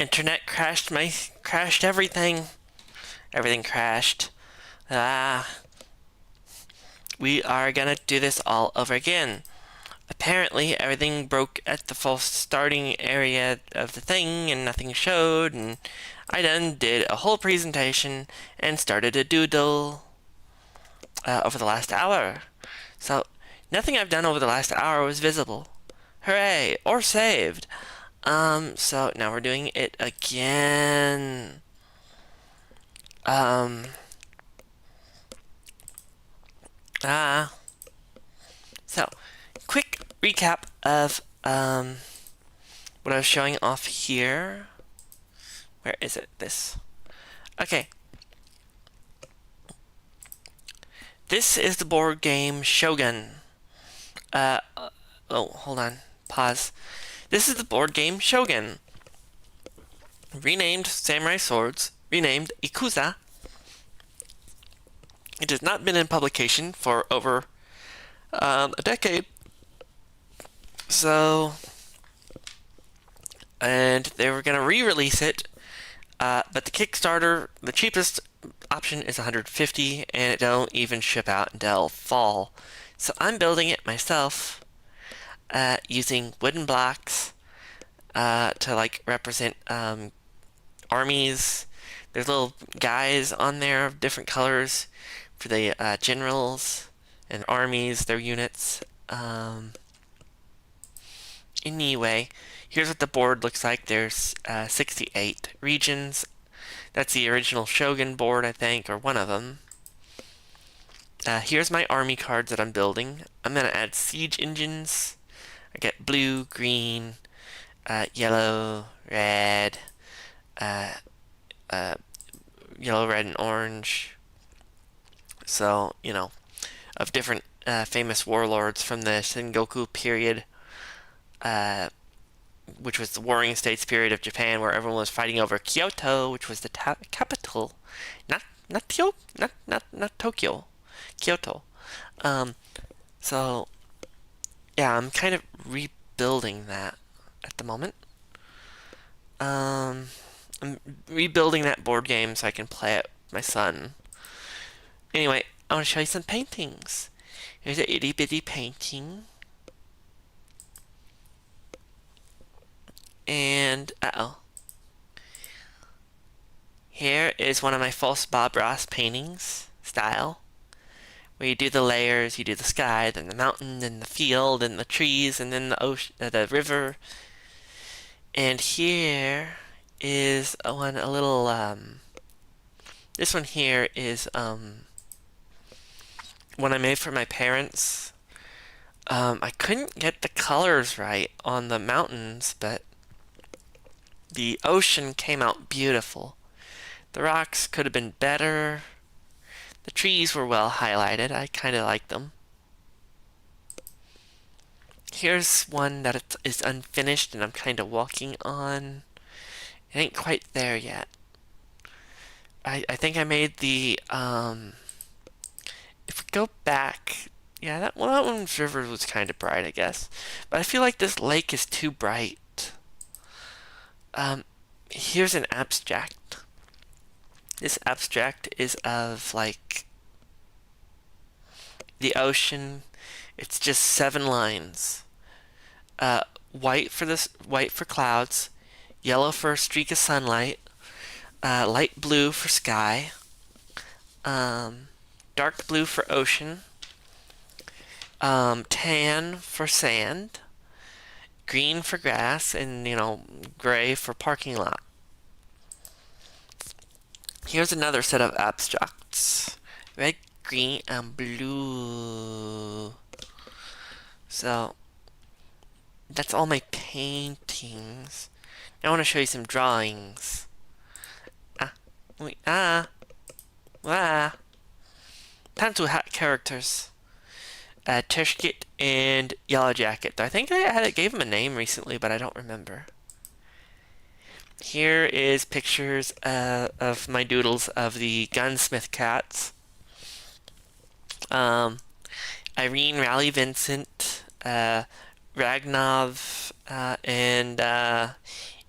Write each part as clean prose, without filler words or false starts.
Internet crashed everything. Everything crashed. Ah, we are gonna do this all over again. Apparently, everything broke at the false starting area of the thing and nothing showed, and I done did a whole presentation and started a doodle over the last hour. So, nothing I've done over the last hour was visible. Hooray! Or saved. So now we're doing it again. Um, so, quick recap of, what I was showing off here. Where is it? This. Okay. This is the board game Shogun. Oh, hold on. Pause. This is the board game Shogun. Renamed Samurai Swords. Renamed Ikuza. It has not been in publication for over a decade. So, and they were going to re-release it, but the Kickstarter, the cheapest option is 150, and it don't even ship out until fall. So I'm building it myself, using wooden blocks to like represent armies. There's little guys on there of different colors for the generals and armies, their units. Anyway, here's what the board looks like. There's 68 regions. That's the original Shogun board, I think, or one of them. Here's my army cards that I'm building. I'm going to add siege engines. I get blue, green, yellow, red, yellow, red, and orange. So, you know, of different famous warlords from the Sengoku period, which was the Warring States period of Japan, where everyone was fighting over Kyoto, which was the capital, not Tokyo, Kyoto. So yeah, I'm kind of rebuilding that at the moment. I'm rebuilding that board game so I can play it with my son. Anyway, I want to show you some paintings. Here's an itty bitty painting. And, here is one of my false Bob Ross paintings style, where you do the layers, you do the sky, then the mountain, then the field, and the trees, and then the ocean, the river. And here is one, a little, this one here is, one I made for my parents. I couldn't get the colors right on the mountains, but the ocean came out beautiful. The rocks could have been better. The trees were well highlighted. I kind of like them. Here's one that is unfinished and I'm kind of walking on. It ain't quite there yet. I think I made the, if we go back, yeah, that one's river was kind of bright, I guess. But I feel like this lake is too bright. Here's an abstract. This abstract is of like the ocean. It's just 7 lines. White for clouds, yellow for a streak of sunlight, light blue for sky, dark blue for ocean, tan for sand, green for grass, and gray for parking lot. Here's another set of abstracts. Red, green, and blue. So, that's all my paintings. Now I want to show you some drawings. Pencil hat characters. Tershkit and Yellow Jacket. I think I gave him a name recently, but I don't remember. Here is pictures of my doodles of the gunsmith cats. Irene, Raleigh, Vincent, Ragnov, and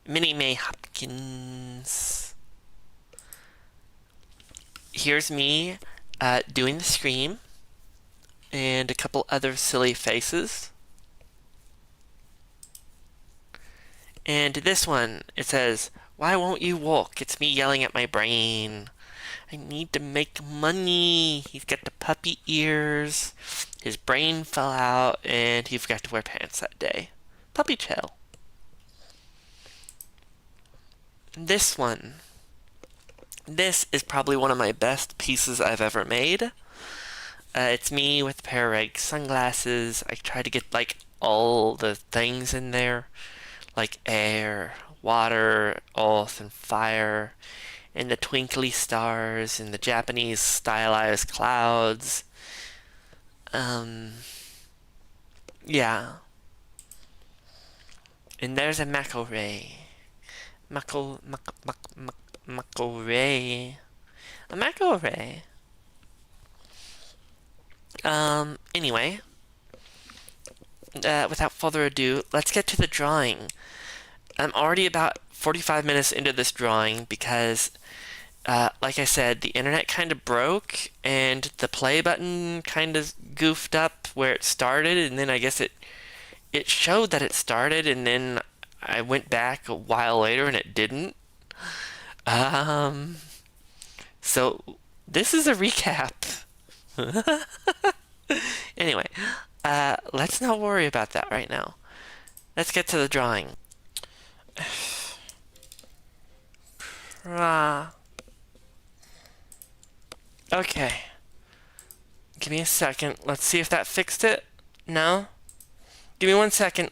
Minnie May Hopkins. Here's me doing the scream and a couple other silly faces. And this one, it says, "Why won't you walk?" It's me yelling at my brain. I need to make money. He's got the puppy ears. His brain fell out, and he forgot to wear pants that day. Puppy tail. This one. This is probably one of my best pieces I've ever made. It's me with a pair of red sunglasses. I try to get like all the things in there, like air, water, earth, and fire, and the twinkly stars, and the Japanese stylized clouds. Yeah. And there's a McElroy. McElroy. A McElroy. Anyway. Without further ado, let's get to the drawing. I'm already about 45 minutes into this drawing because, like I said, the internet kind of broke and the play button kind of goofed up where it started, and then I guess it showed that it started, and then I went back a while later and it didn't. So this is a recap. Anyway, let's not worry about that right now. Let's get to the drawing. Okay. Give me a second. Let's see if that fixed it. No? Give me 1 second.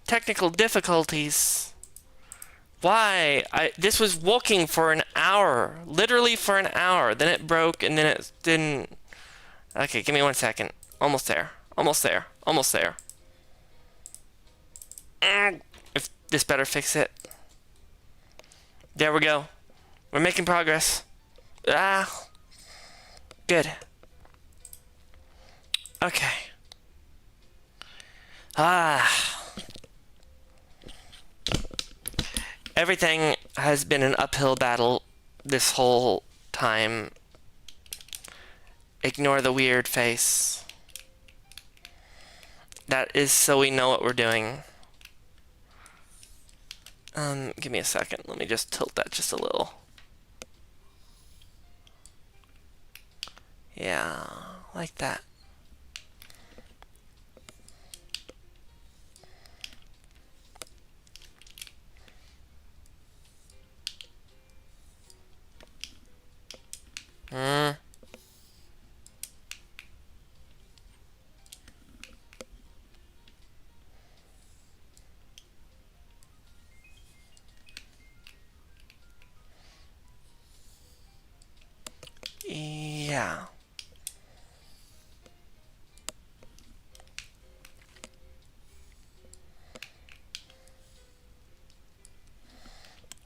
Technical difficulties. Why? This was working for an hour. Literally for an hour. Then it broke and then it didn't. Okay, give me 1 second. Almost there. Almost there. Almost there. If this better fix it. There we go. We're making progress. Good. Okay. Everything has been an uphill battle this whole time. Ignore the weird face. That is so we know what we're doing. Give me a second. Let me just tilt that just a little. Yeah, like that. Yeah.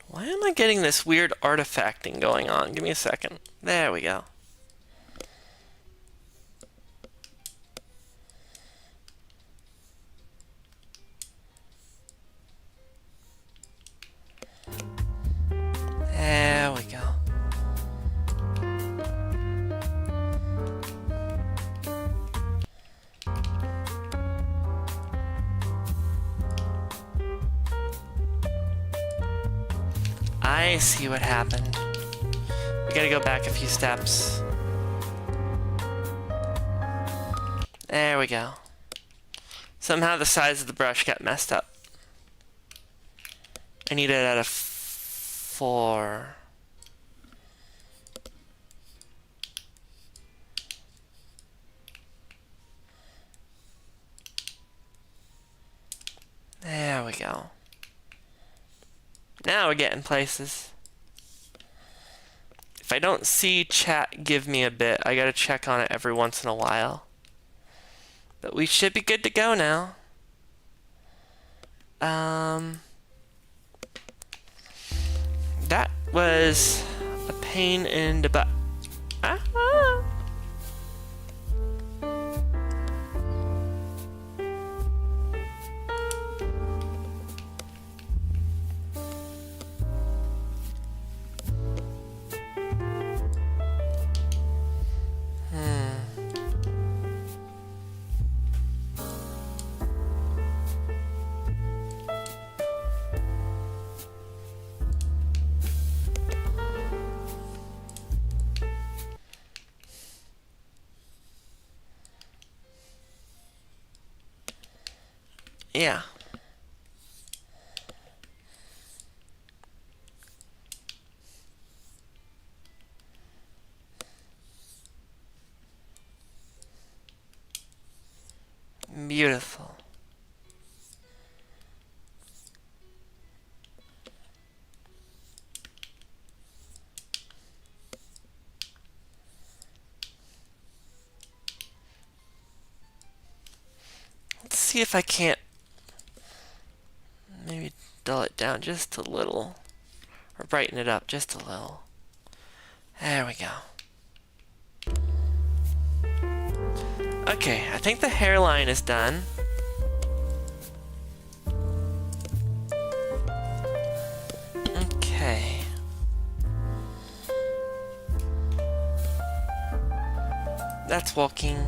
Why am I getting this weird artifacting going on? Give me a second. There we go. There we go. I see what happened. We gotta go back a few steps. There we go. Somehow the size of the brush got messed up. I need it at a 4. There we go. Now we're getting places. If I don't see chat give me a bit, I gotta check on it every once in a while. But we should be good to go now. That was a pain in the butt. Yeah. Beautiful. Let's see if I can't maybe dull it down just a little. Or brighten it up just a little. There we go. Okay, I think the hairline is done. Okay. That's walking.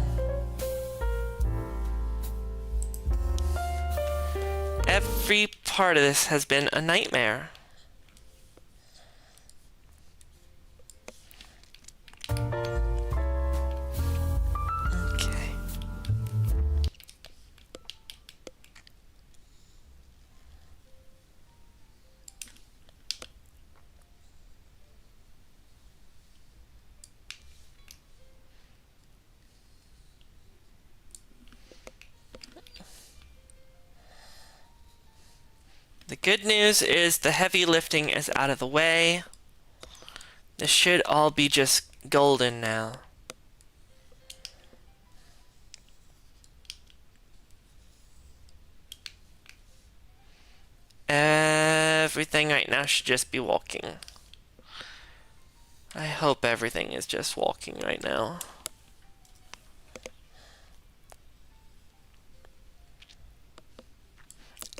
Every part of this has been a nightmare. Okay. The good news is the heavy lifting is out of the way. This should all be just golden now. Everything right now should just be walking. I hope everything is just walking right now.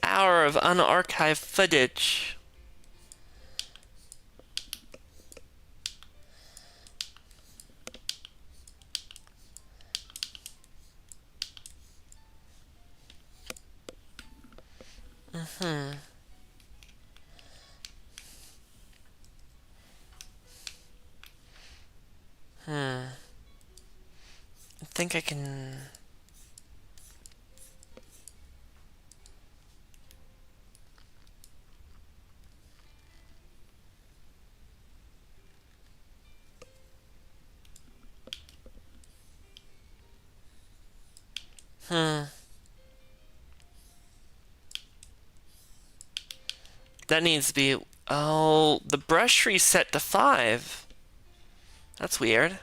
Hour of unarchived footage. I think I can... That needs to be... Oh, the brush reset to 5. That's weird.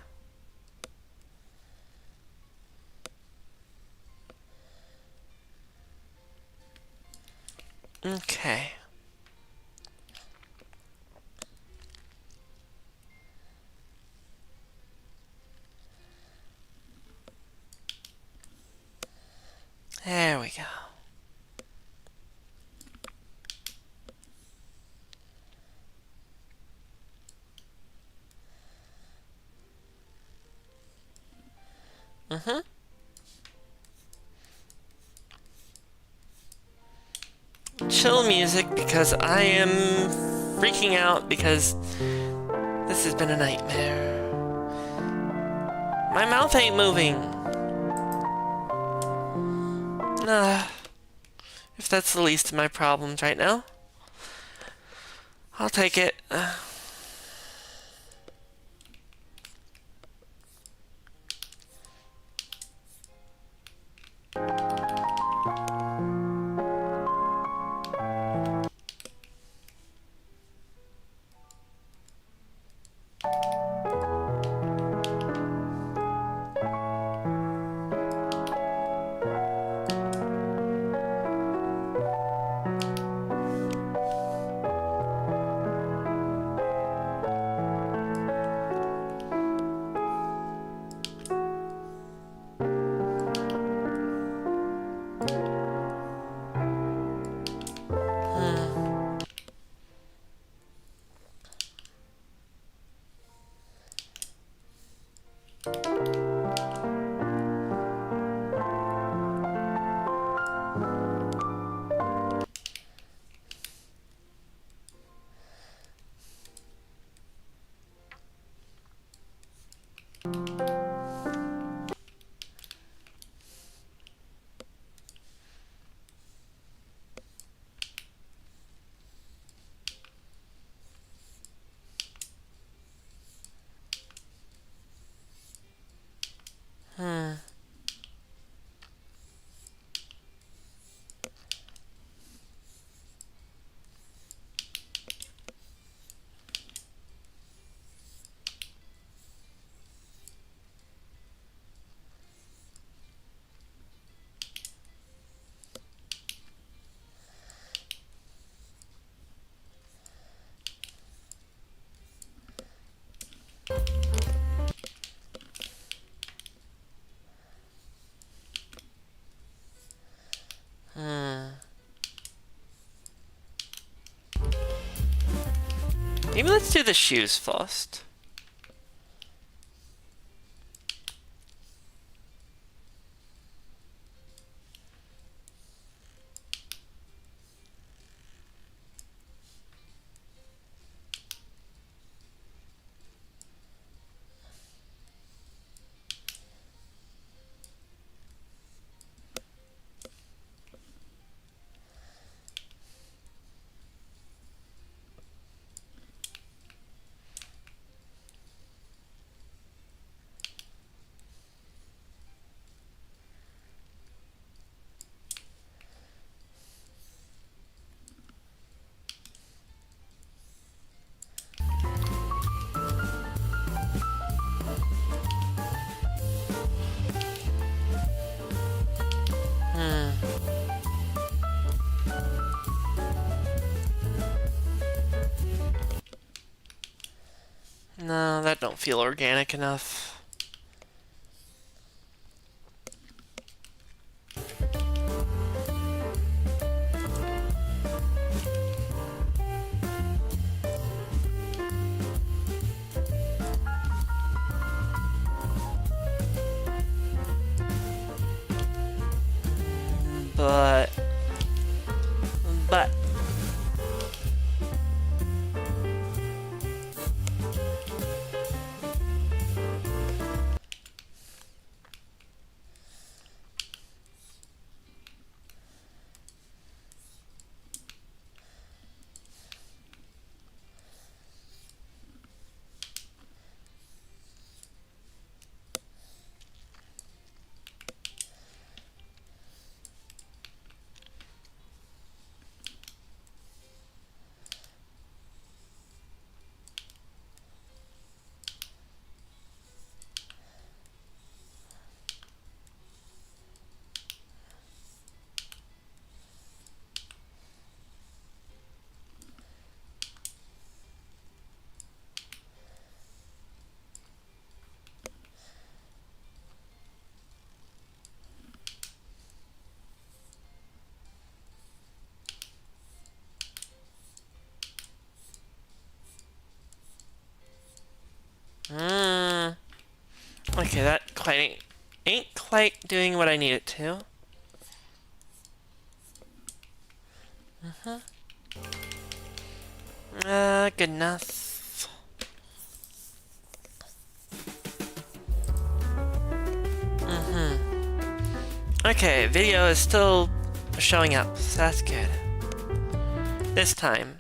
Okay. There we go. Chill music because I am freaking out because this has been a nightmare. My mouth ain't moving. If that's the least of my problems right now, I'll take it. Maybe let's do the shoes first. No, that don't feel organic enough. But okay, that ain't quite doing what I need it to. Good enough. Okay, video is still showing up, so that's good. This time.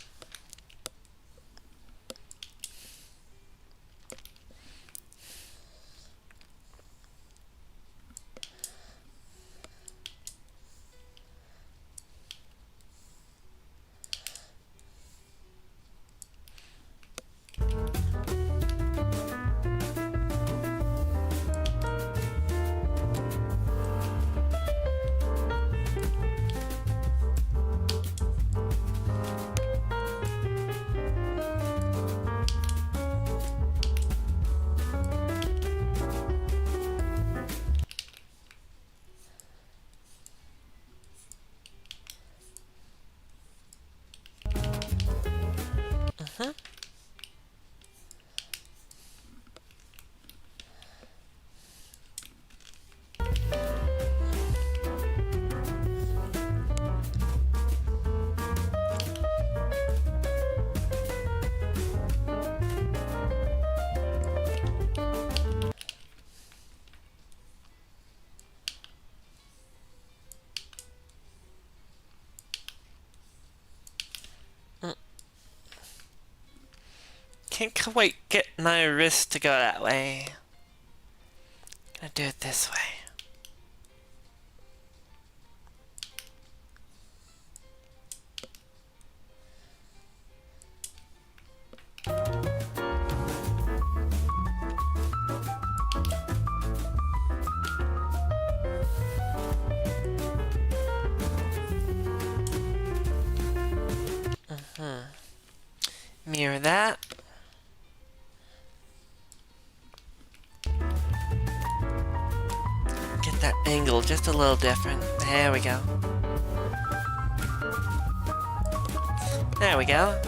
Can't quite get my wrist to go that way. Gonna do it this way. Mirror that. Get that angle just a little different. There we go. There we go.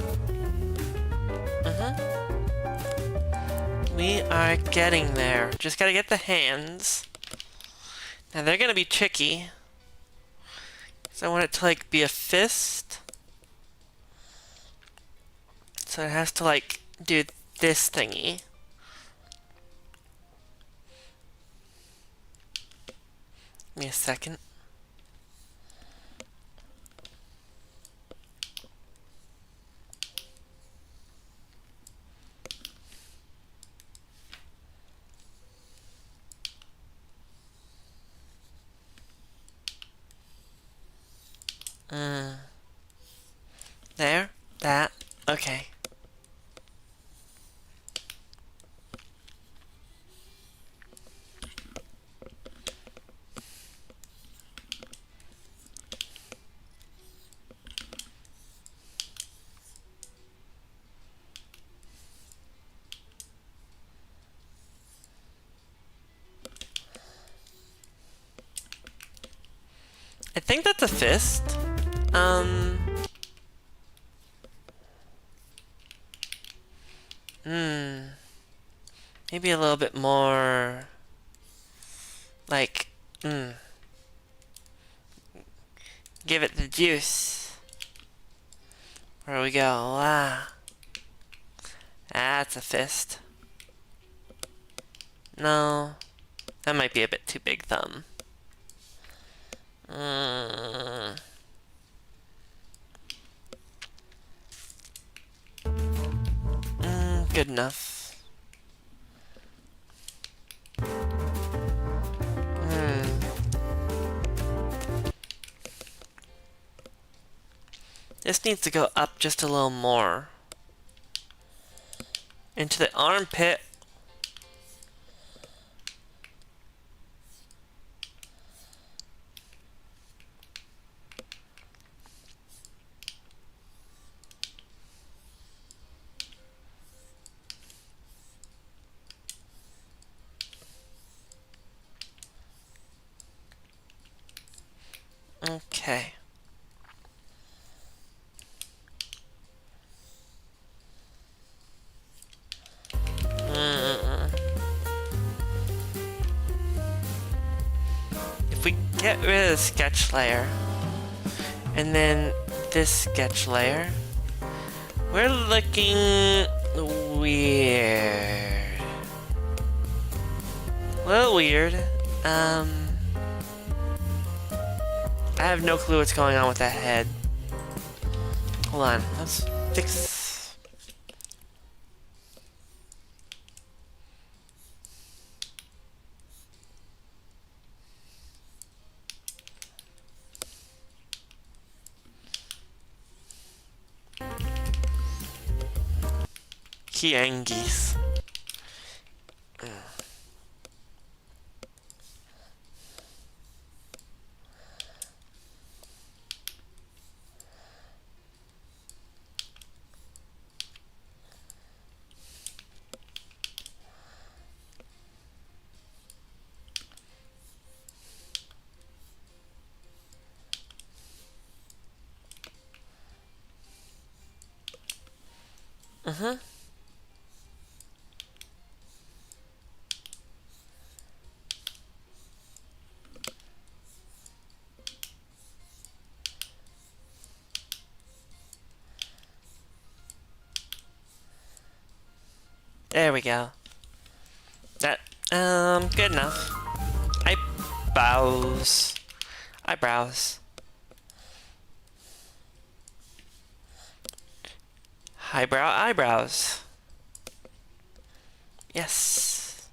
We are getting there. Just gotta get the hands. Now they're gonna be tricky. So I want it to like be a fist. So it has to like do this thingy. Give me a second. There. That. Okay. I think that's a fist. Maybe a little bit more like, give it the juice. Where we go? Ah. That's a fist. No. That might be a bit too big thumb. Good enough. This needs to go up just a little more. Into the armpit. Okay. If we get rid of the sketch layer, and then this sketch layer, we're looking weird. A little weird. I have no clue what's going on with that head. Hold on, let's fix... Kiangis. There we go. That, good enough. Eyebrows. Eyebrows. Highbrow eyebrows. Yes.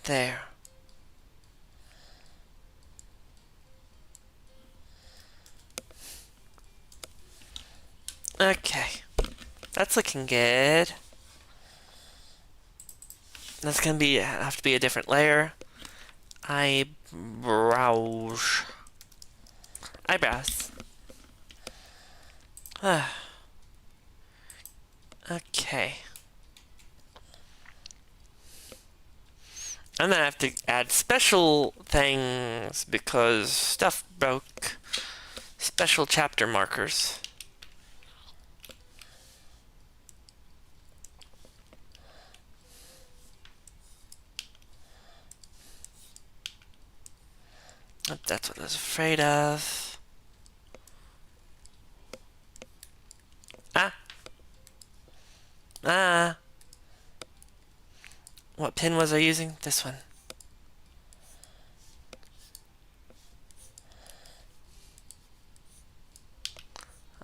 There. Okay. That's looking good. That's gonna be have to be a different layer. Eyebrows. Okay. I'm gonna have to add special things because stuff broke. Special chapter markers. That's what I was afraid of. Ah! Ah! What pin was I using? This one.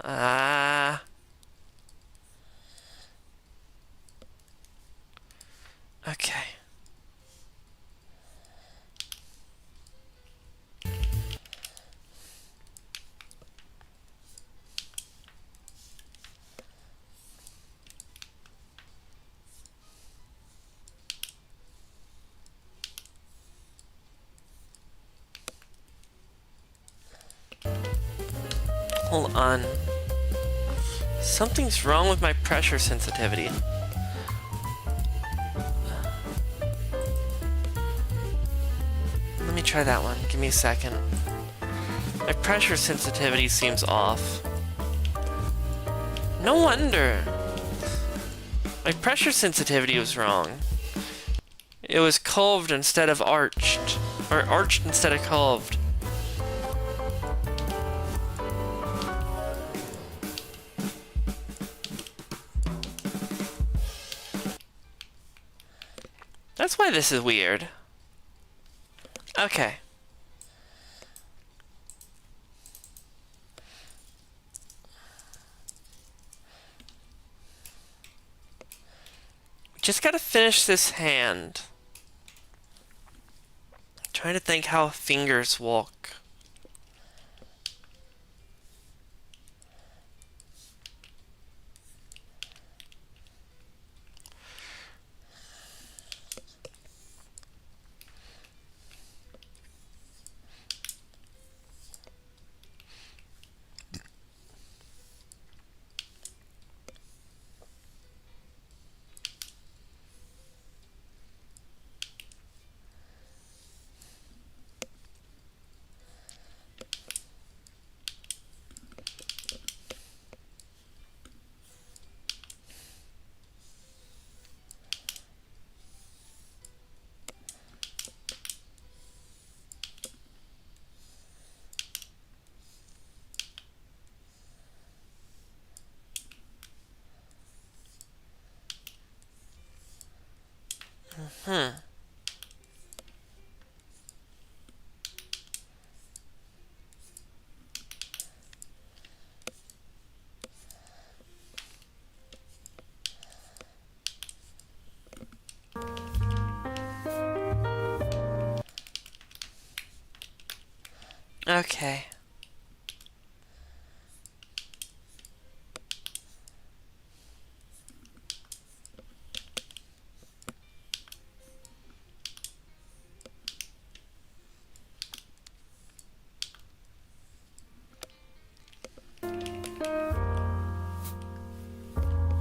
Ah! Okay. Hold on. Something's wrong with my pressure sensitivity. Let me try that one. Give me a second. My pressure sensitivity seems off. No wonder. My pressure sensitivity was wrong. It was curved instead of arched. Or arched instead of curved. That's why this is weird. Okay. Just gotta finish this hand. I'm trying to think how fingers walk. Okay.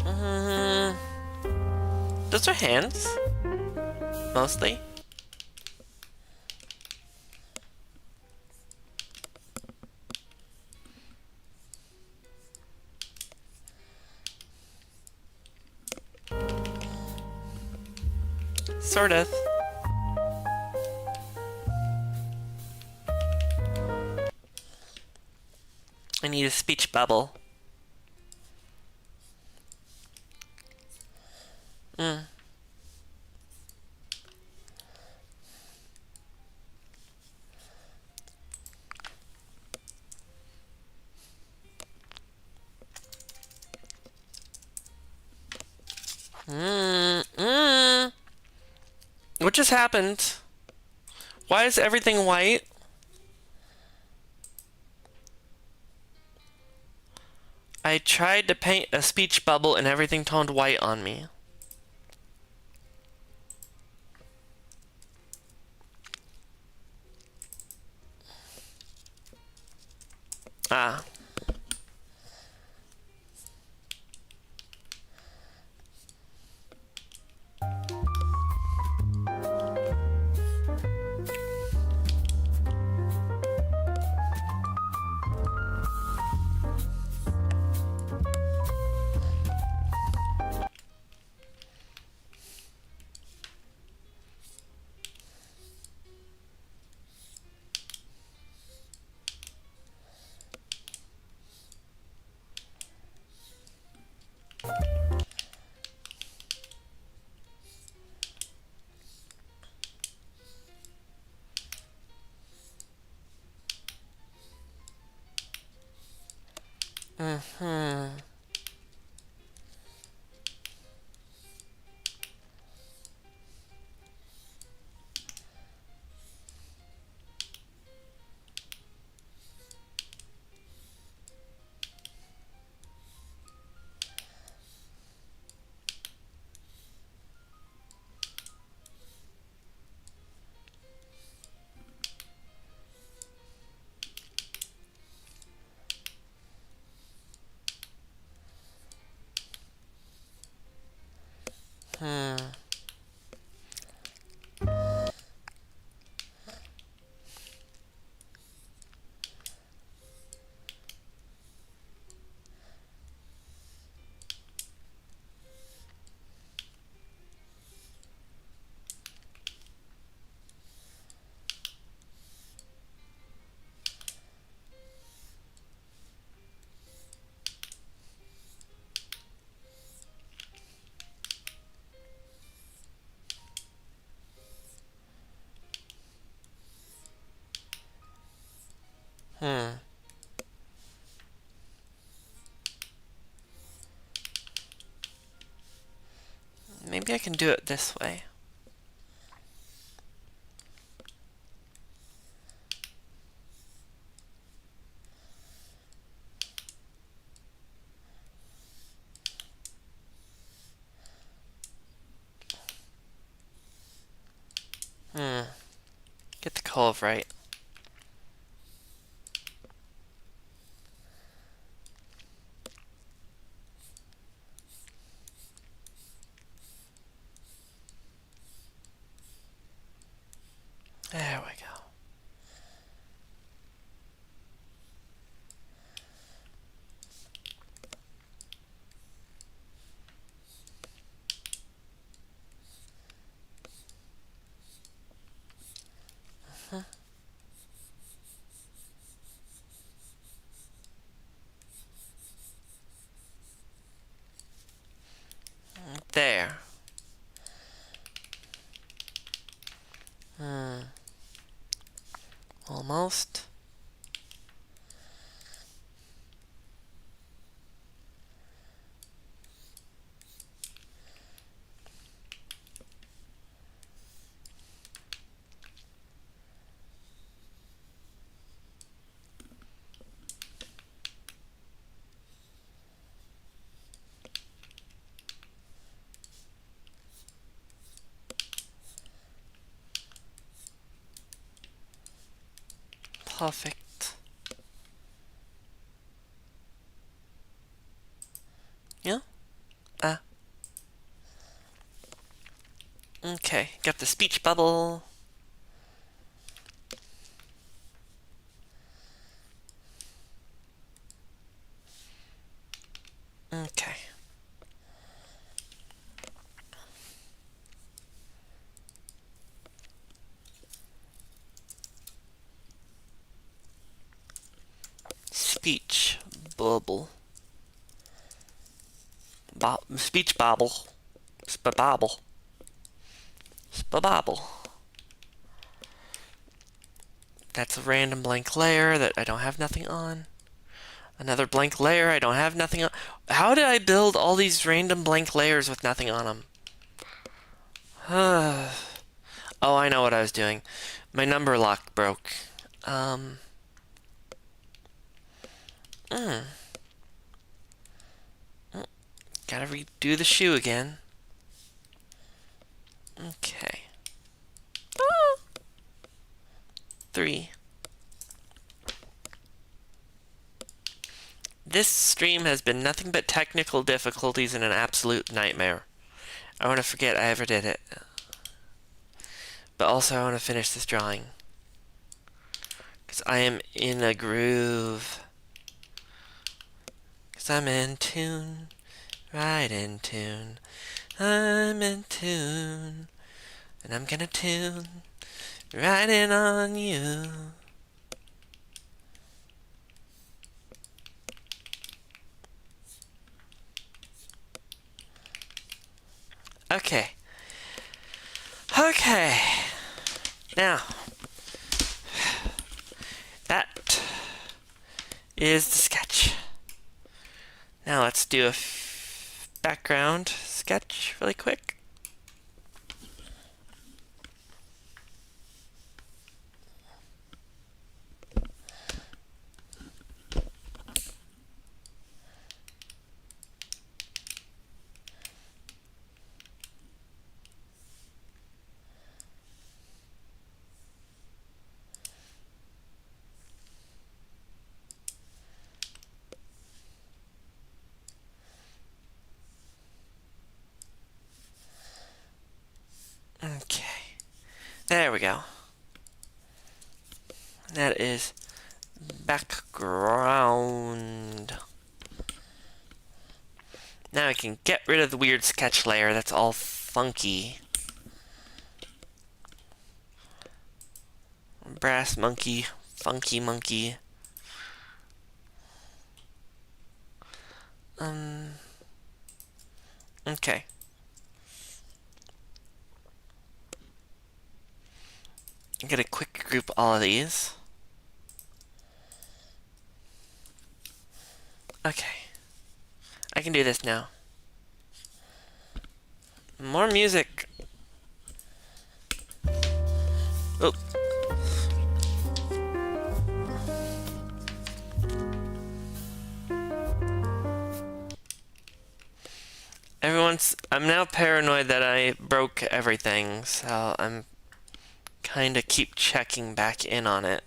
Mm, those are hands. Mostly. Sort of. I need a speech bubble. Mm. What just happened? Why is everything white? I tried to paint a speech bubble and everything turned white on me. Ah. Mm-hmm. Hmm. Hmm. Maybe I can do it this way. Hmm. Get the curve right. There we go. There. Hmm. Almost. Perfect. Yeah? Ah. Okay. Got the speech bubble. Okay. Speech bubble. Speech bobble. Spabobble. Spabobble. That's a random blank layer that I don't have nothing on. Another blank layer I don't have nothing on. How did I build all these random blank layers with nothing on them? Oh, I know what I was doing. My number lock broke. Um. Mm, Gotta redo the shoe again. Okay. 3. This stream has been nothing but technical difficulties and an absolute nightmare. I want to forget I ever did it. But also I want to finish this drawing. Because I am in a groove. Because I'm in tune. Right in tune. I'm in tune. And I'm gonna tune right in on you. Okay. Okay. Now, that is the sketch. Now let's do a background sketch really quick. Okay, there we go. That is background. Now I can get rid of the weird sketch layer that's all funky. Brass monkey, funky monkey. Okay. I'm gonna quick group all of these. Okay. I can do this now. More music. Oh. I'm now paranoid that I broke everything, so I'm kinda keep checking back in on it.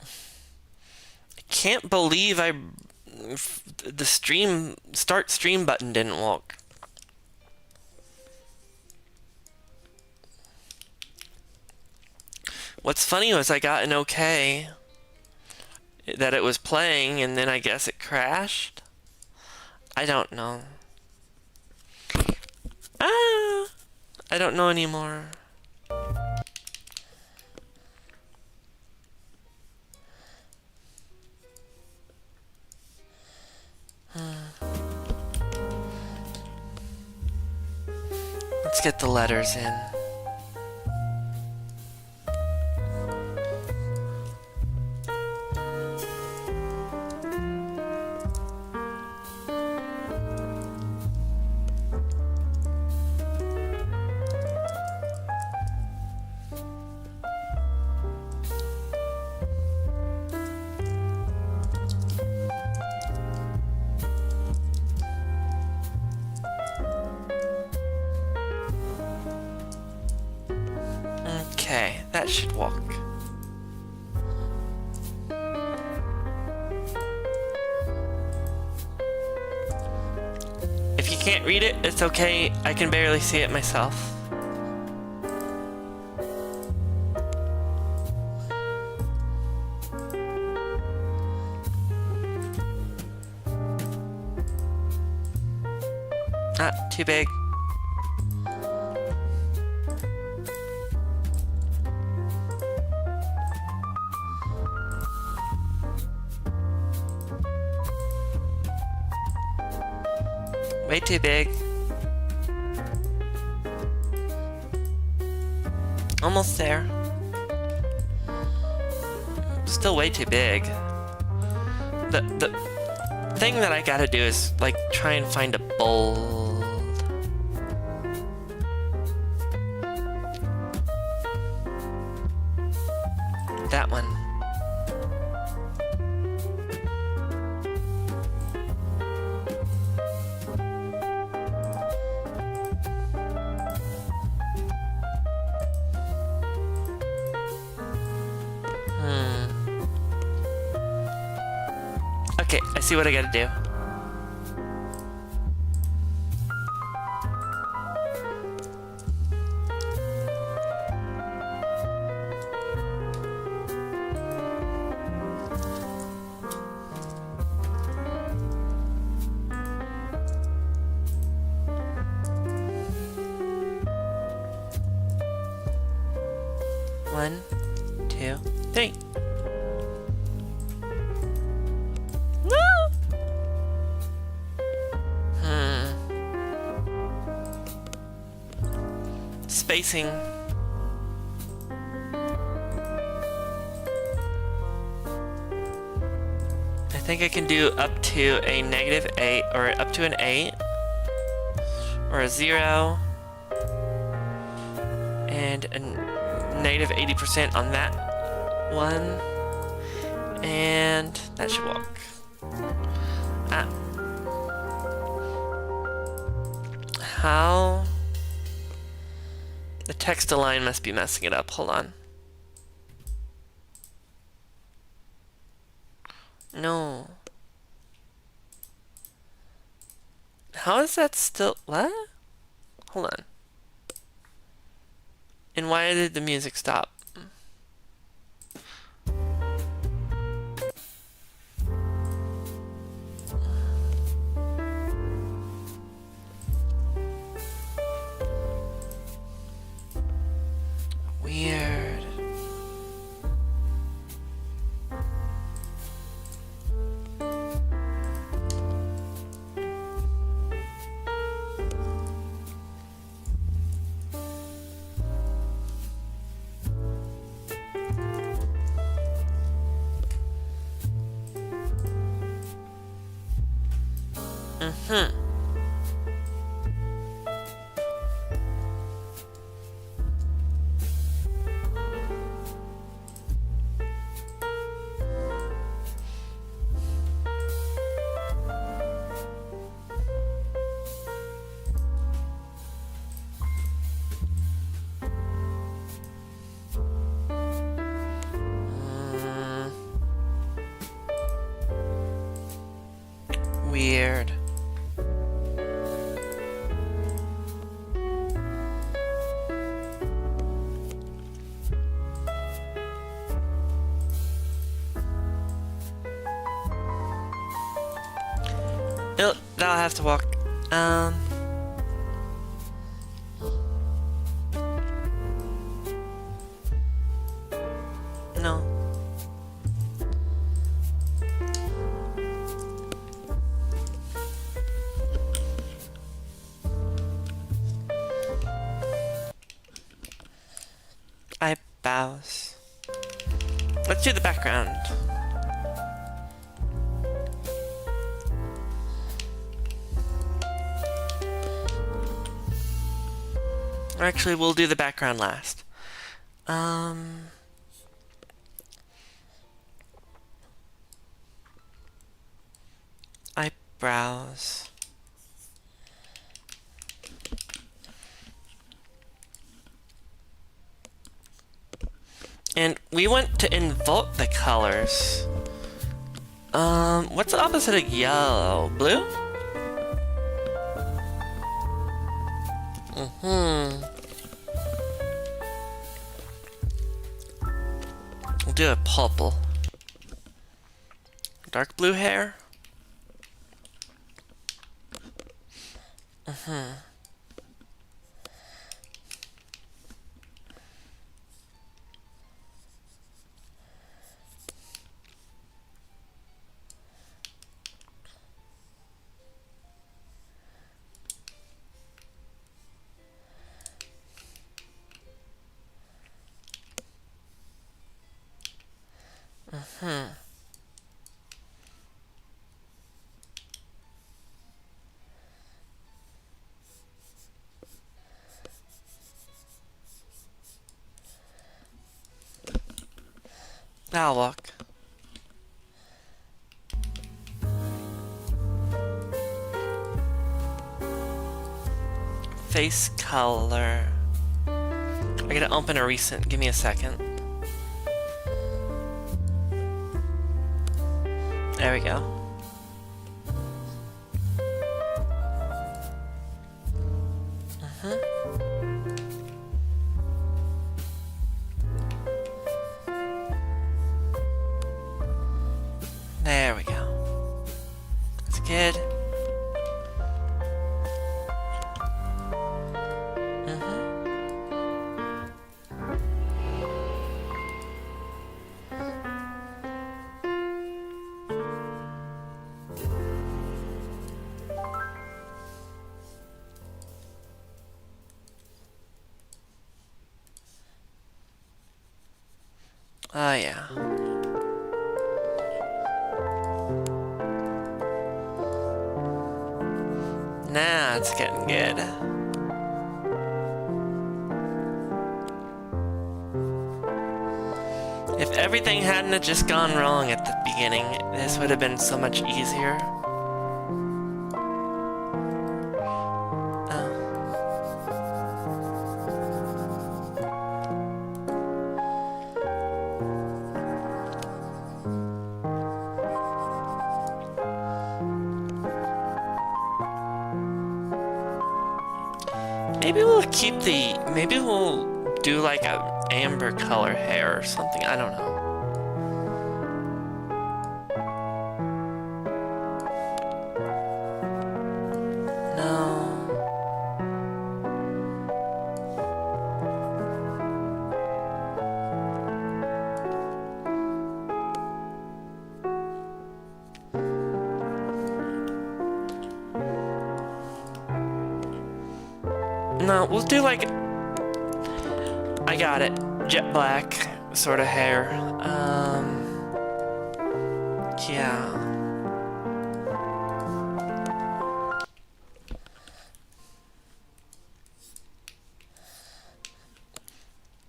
I can't believe the start stream button didn't work. What's funny was I got an okay that it was playing, and then I guess it crashed. I don't know. I don't know anymore. Let's get the letters in. Okay, that should work. If you can't read it, it's okay. I can barely see it myself. Too big. Way too big. Almost there. Still way too big. The thing that I gotta do is like try and find a bold. That one. Okay, I see what I gotta do. One, two, three. Spacing. think I can do up to a -8 or up to an 8 or a 0 and a -80% on that one, and that should work. How? The text align must be messing it up. Hold on. No. How is that still... What? Hold on. And why did the music stop? Weird. Weird. That'll have to walk. No. Eyebrows. Let's do the background. Actually, we'll do the background last. Eyebrows. And we want to invoke the colors. What's the opposite of yellow? Blue? We'll do a purple. Dark blue hair? That'll look. Face color. I gotta open a recent. Give me a second. There we go. There we go. That's good. Oh yeah. That's getting good. If everything hadn't have just gone wrong at the beginning, this would have been so much easier. Maybe we'll do like a amber color hair or something. I don't know. No, we'll do like, I got it, jet black sort of hair. Yeah.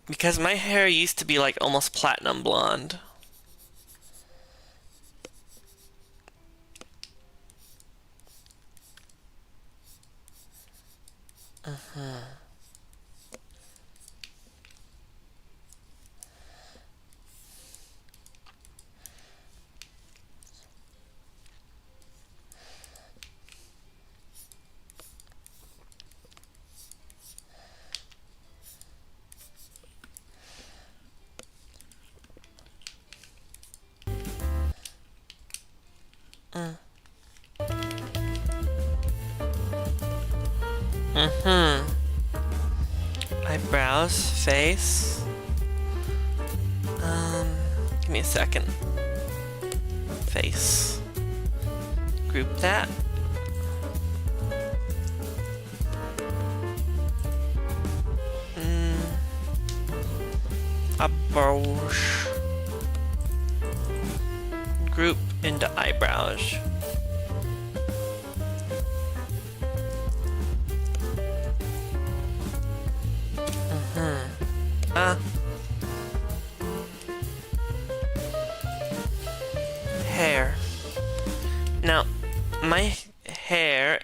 Because my hair used to be like almost platinum blonde. Eyebrows, face. Give me a second. Face. Group that. Eyebrows. Group into eyebrows. Hair. Now, my hair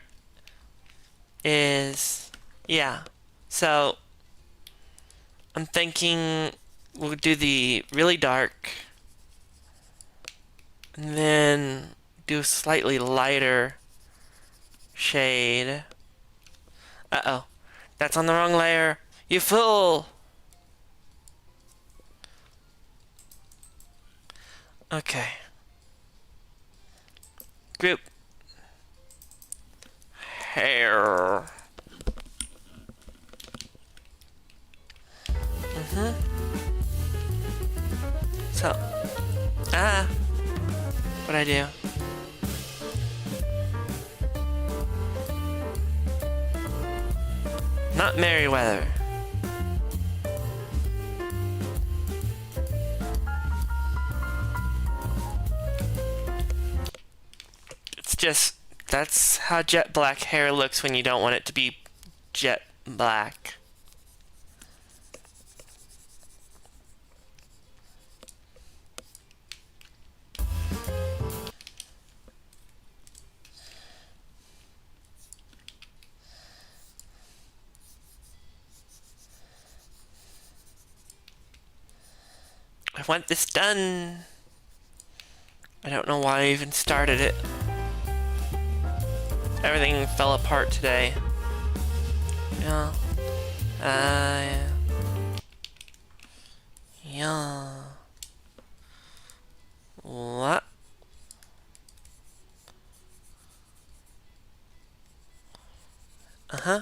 is, yeah, so I'm thinking we'll do the really dark and then do a slightly lighter shade. Uh-oh, that's on the wrong layer. You fool! Okay. Group. Hair. So. What'd I do? Not Merryweather. Just, that's how jet black hair looks when you don't want it to be jet black. I want this done. I don't know why I even started it. Everything fell apart today. Yeah. Yeah. What? Uh-huh.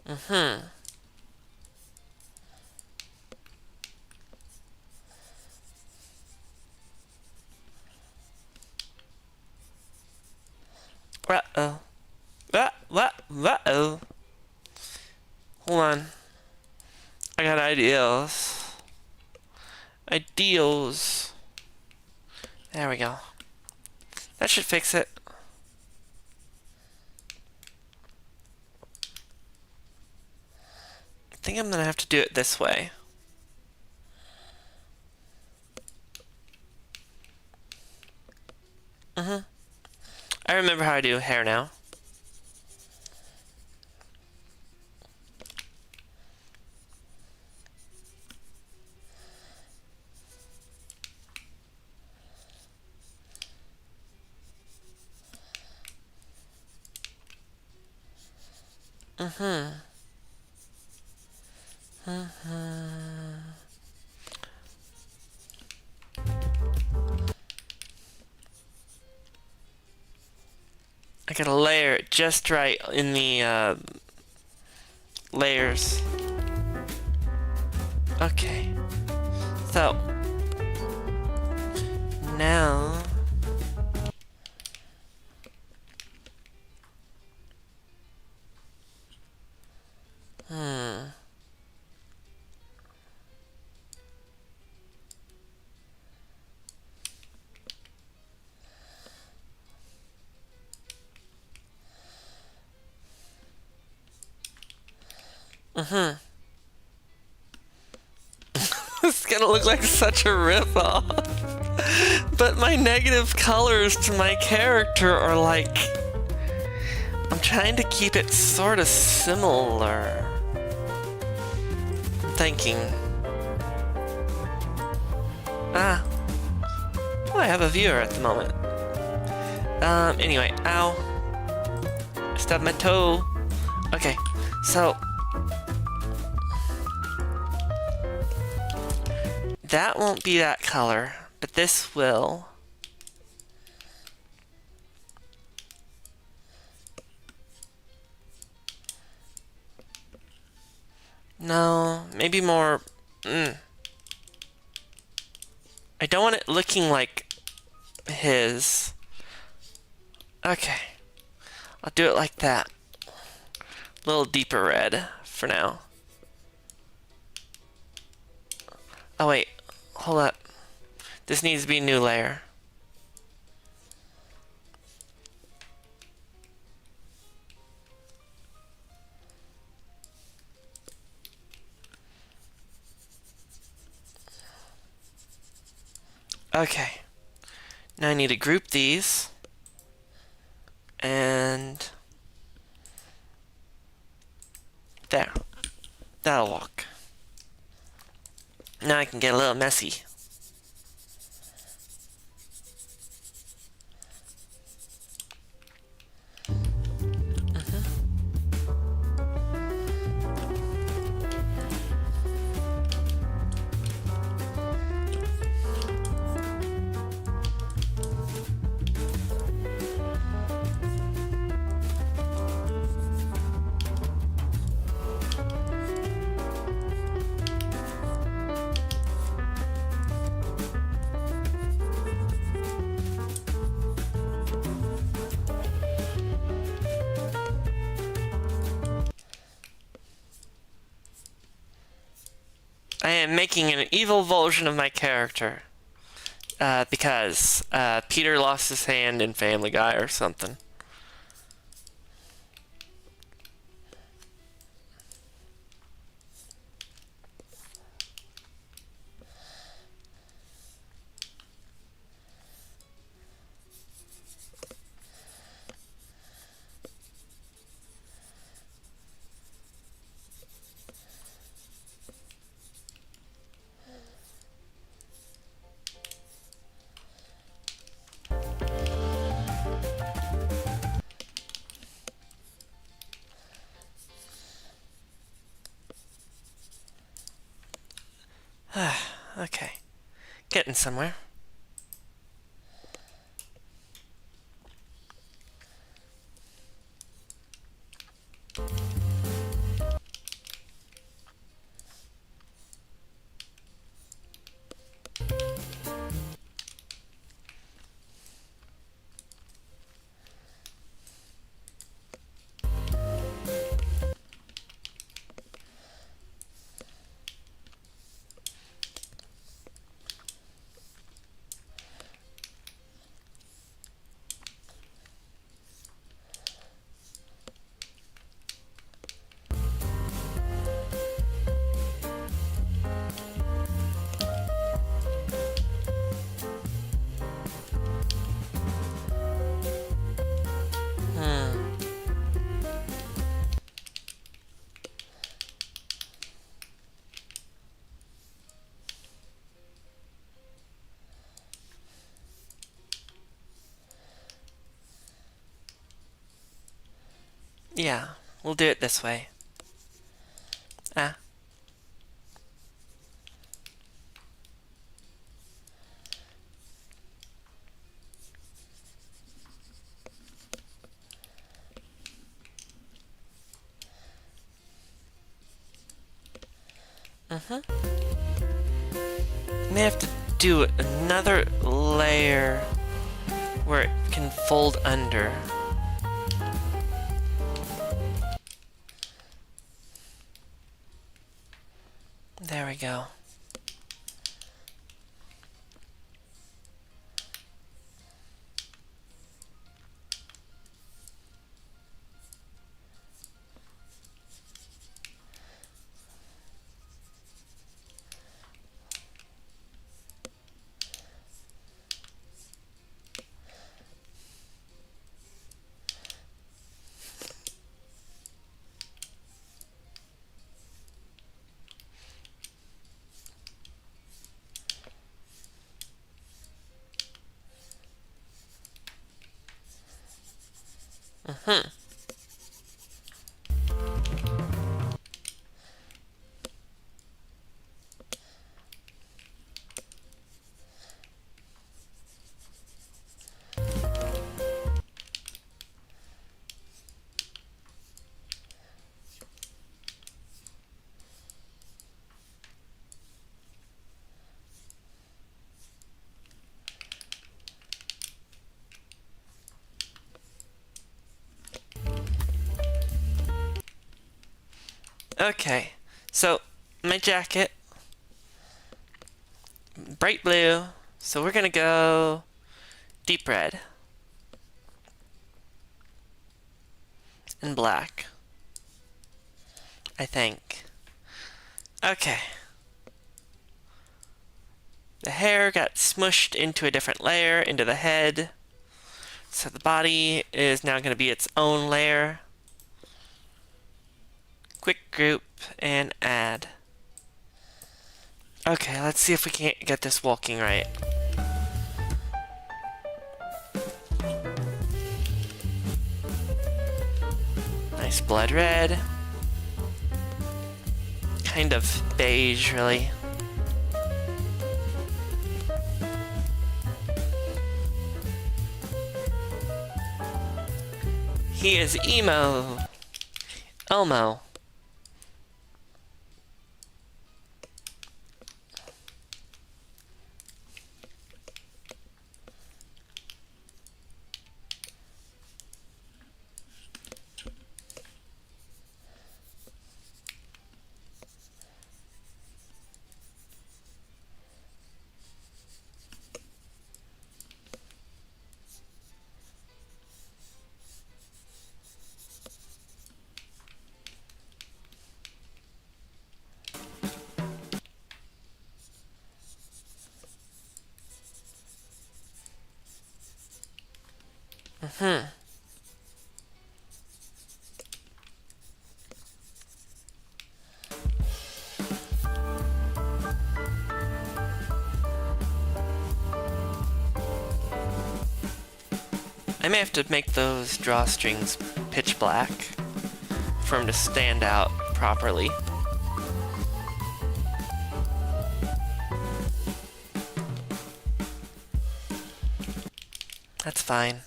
Mm-hmm. Uh-oh. Uh-oh. Hold on. I got ideas. Ideals. There we go. That should fix it. I think I'm gonna have to do it this way. I remember how I do hair now. I gotta layer it just right in the layers. Okay. So now it's gonna look like such a rip-off. But my negative colors to my character are like... I'm trying to keep it sort of similar. I'm thinking... Oh, I have a viewer at the moment. Anyway, ow. Stubbed my toe. Okay, so... that won't be that color, but this will. No, maybe more... I don't want it looking like his. Okay. I'll do it like that. A little deeper red for now. Oh wait, hold up. This needs to be a new layer. Okay. Now I need to group these. And... there. That'll work. Now I can get a little messy. I am making an evil version of my character. Because Peter lost his hand in Family Guy or something. Okay. Getting somewhere. Yeah, we'll do it this way. Ah. May have to do another layer where it can fold under. There we go. Okay, so my jacket, bright blue, so we're gonna go deep red and black, I think. Okay. The hair got smushed into a different layer, into the head, so the body is now going to be its own layer. Quick group and add. Okay, let's see if we can't get this walking right. Nice blood red. Kind of beige, really. He is emo. Elmo. I may have to make those drawstrings pitch black for them to stand out properly. That's fine.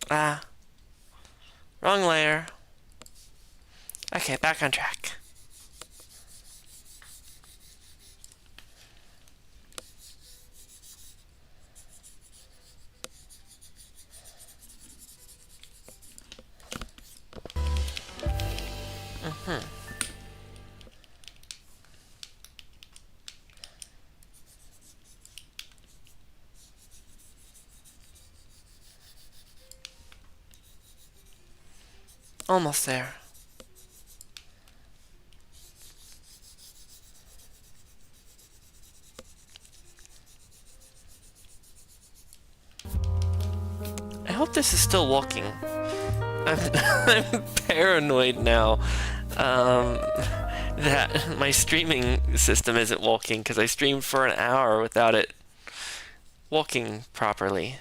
Ah. Wrong layer. Okay, back on track. Almost there. this is still walking. I'm paranoid now that my streaming system isn't walking because I streamed for an hour without it walking properly.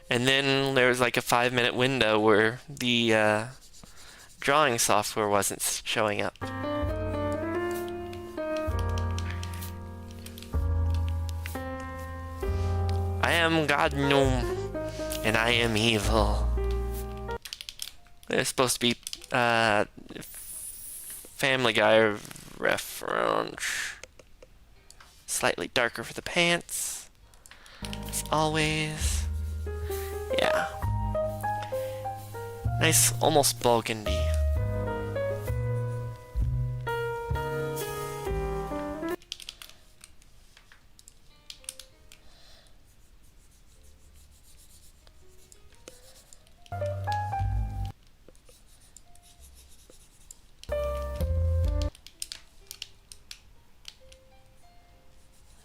And then there was like a 5-minute window where the drawing software wasn't showing up. I am God Gnome, and I am evil. It's supposed to be Family Guy reference. Slightly darker for the pants, as always. Yeah. Nice, almost burgundy.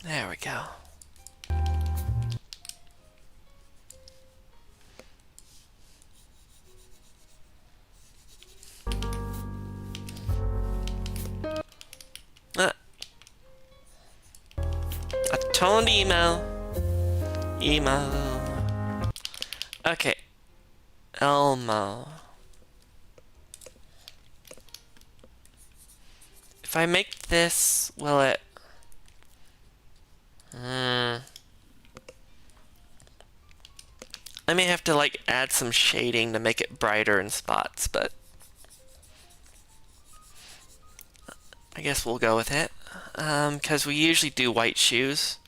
There we go. A toned email. Okay. Elmo. If I make this, will it... I may have to like add some shading to make it brighter in spots, but I guess we'll go with it. Because we usually do white shoes.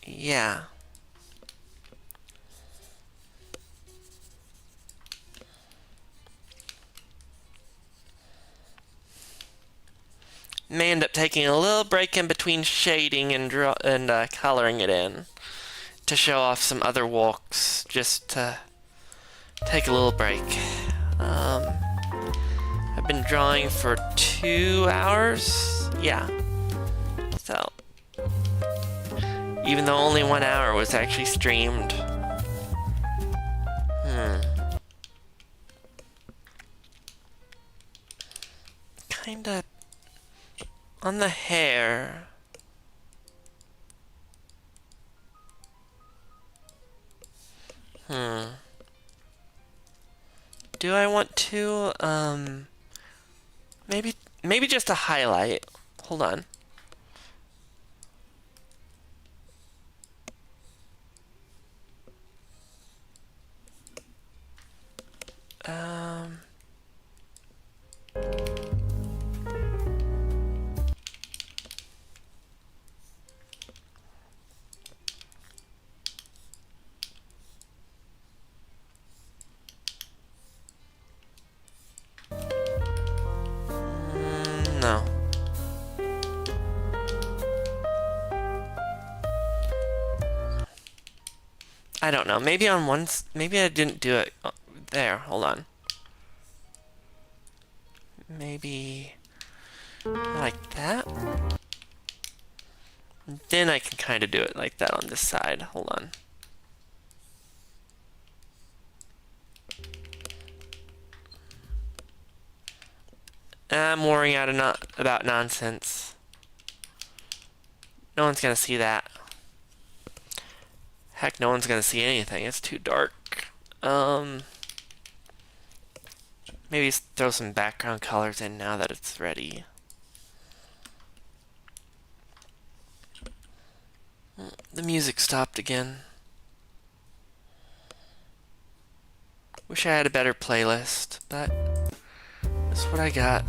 Yeah. May end up taking a little break in between shading and coloring it in to show off some other walks, just to take a little break. I've been drawing for 2 hours. Yeah. So, even though only 1 hour was actually streamed. Kinda on the hair. Do I want to, maybe just a highlight. Hold on. No. I don't know. Maybe on maybe I didn't do it. There, hold on. Maybe like that. Then I can kind of do it like that on this side. Hold on. I'm worrying about nonsense. No one's gonna see that. Heck, no one's gonna see anything. It's too dark. Maybe throw some background colors in now that it's ready. The music stopped again. Wish I had a better playlist, but that's what I got.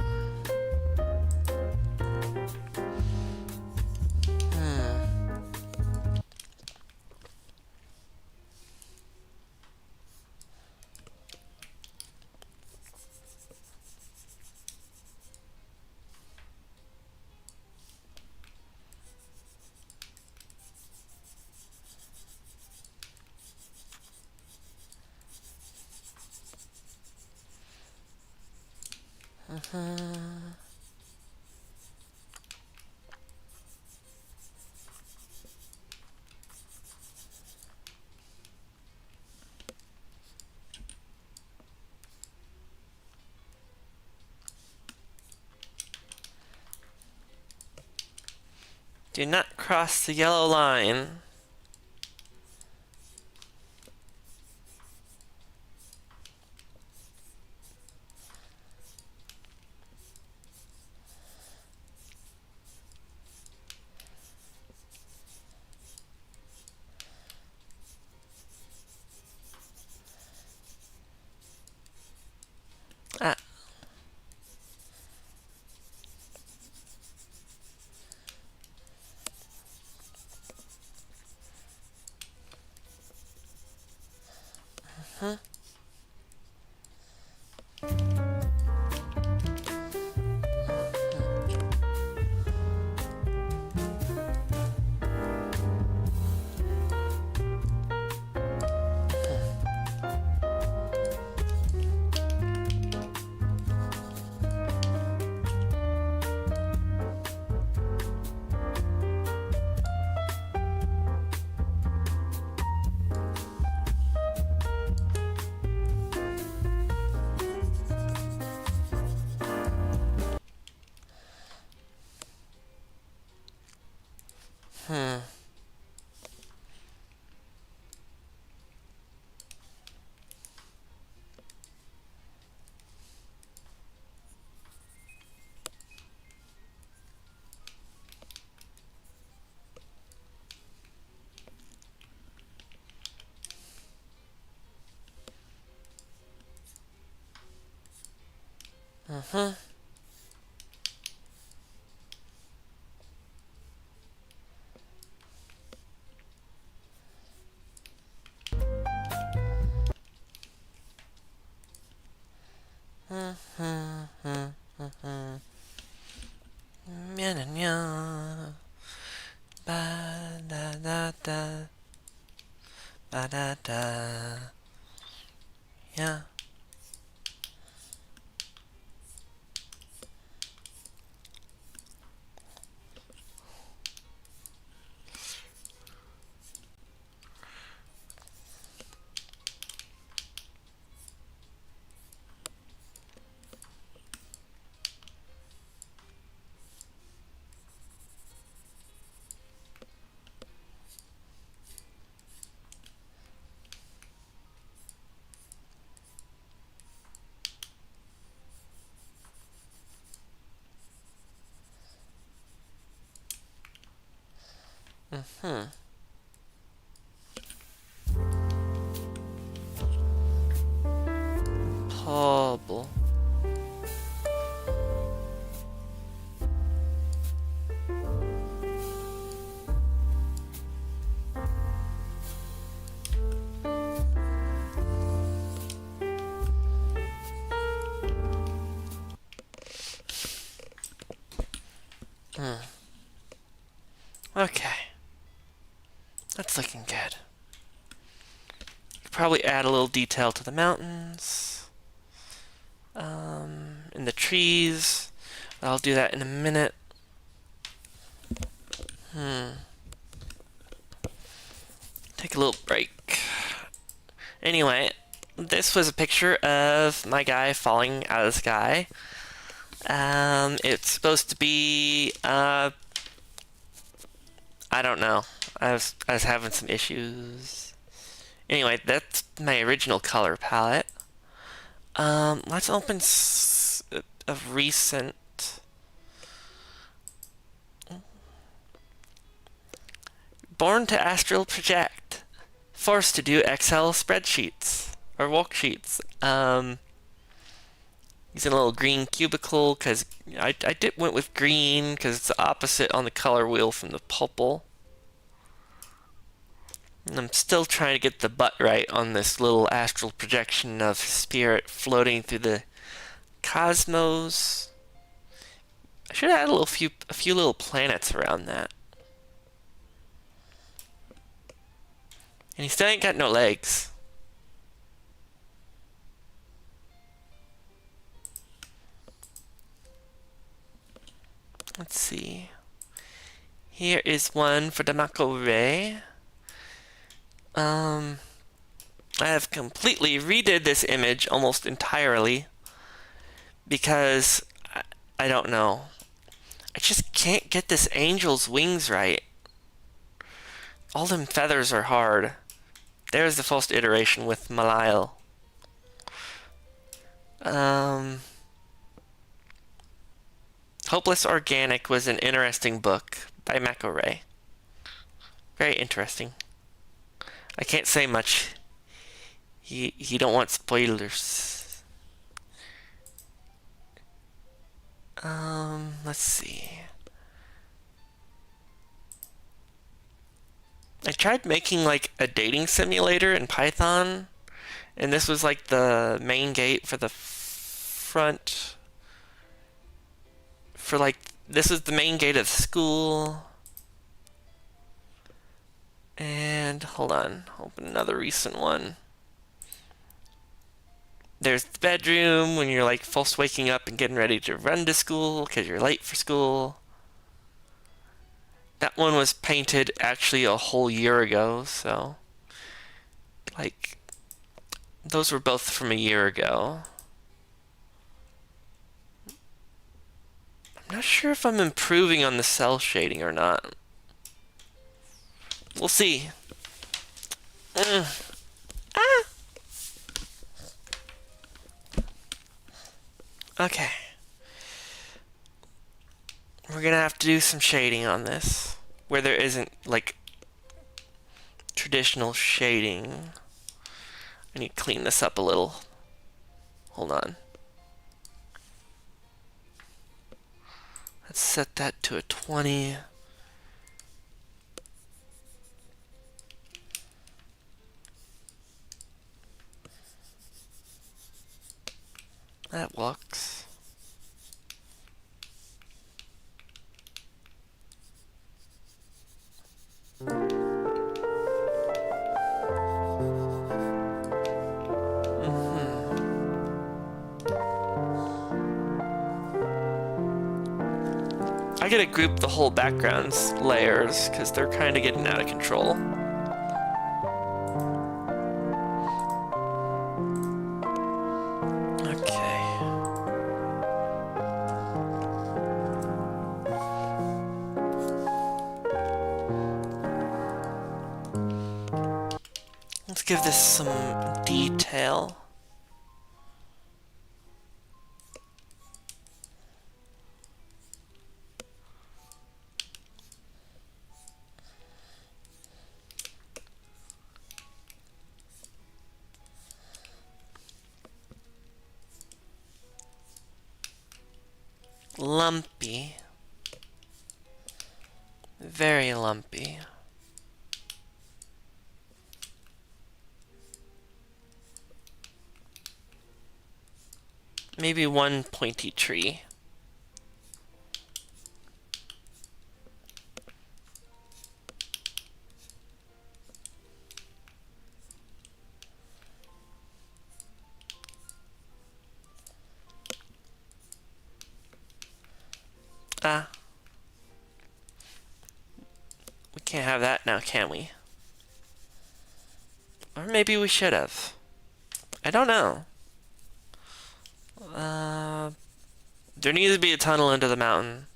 Do not cross the yellow line. Ah. Huh? Hmm. Uh-huh. Ba da da da. Ba da da. Yeah. Hmm. Purple. Hmm. Okay. That's looking good. Probably add a little detail to the mountains. In the trees. I'll do that in a minute. Take a little break. Anyway, this was a picture of my guy falling out of the sky. It's supposed to be, I don't know. I was having some issues. Anyway, that's my original color palette. Let's open a recent. Born to astral project. Forced to do Excel spreadsheets or worksheets. He's in a little green cubicle because I went with green because it's the opposite on the color wheel from the purple. And I'm still trying to get the butt right on this little astral projection of spirit floating through the cosmos. I should have had a few little planets around that. And he still ain't got no legs. Let's see. Here is one for the Mako Ray. I have completely redid this image almost entirely because I don't know. I just can't get this angel's wings right. All them feathers are hard. There's the first iteration with Malile. Hopeless Organic was an interesting book by Mako Ray. Very interesting. I can't say much. He don't want spoilers. Let's see. I tried making like a dating simulator in Python, and this was like the main gate for the front. For like, this is the main gate of the school. And hold on, open another recent one. There's the bedroom when you're like first waking up and getting ready to run to school because you're late for school. That one was painted actually a whole year ago, so like those were both from a year ago. I'm not sure if I'm improving on the cell shading or not. We'll see. Okay. We're gonna have to do some shading on this, where there isn't, like, traditional shading. I need to clean this up a little. Hold on. Let's set that to a 20. That works. I gotta group the whole background's layers because they're kind of getting out of control. Let's give this some detail. Lumpy. Very lumpy. Maybe one pointy tree. We can't have that now, can we? Or maybe we should have. I don't know. There needs to be a tunnel into the mountain.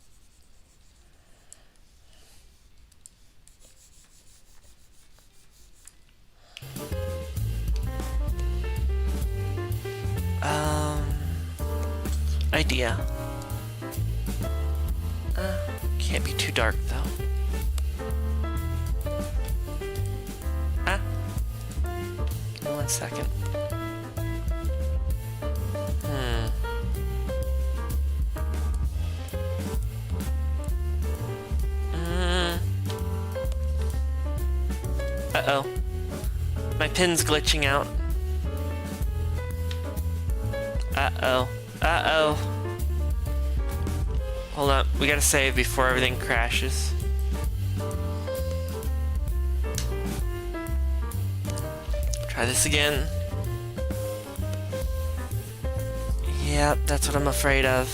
Idea. Can't be too dark though. Give me 1 second. Uh-oh. My pin's glitching out. Uh-oh. Uh-oh. Hold on. We gotta save before everything crashes. Try this again. Yep, that's what I'm afraid of.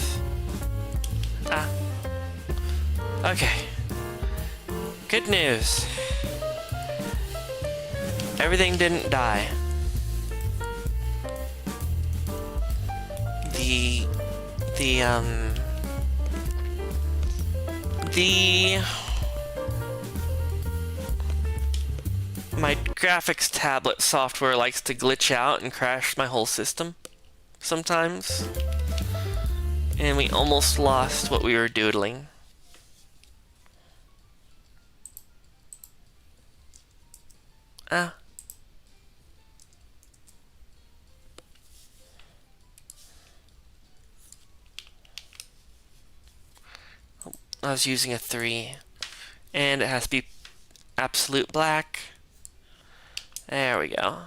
Okay. Good news. Everything didn't die. The my graphics tablet software likes to glitch out and crash my whole system sometimes. And we almost lost what we were doodling. Ah. I was using a 3. And it has to be absolute black. There we go.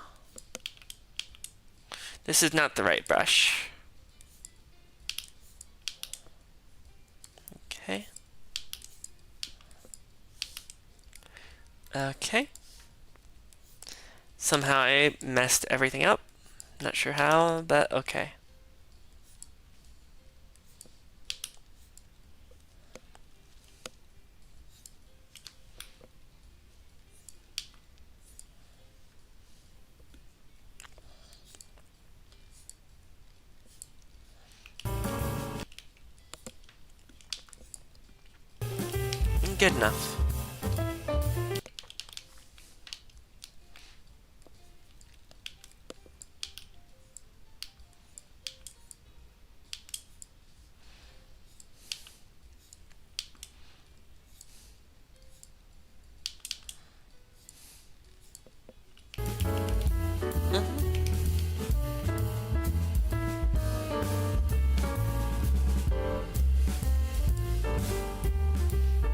This is not the right brush. Okay. Okay. Somehow I messed everything up. Not sure how, but okay. Good enough.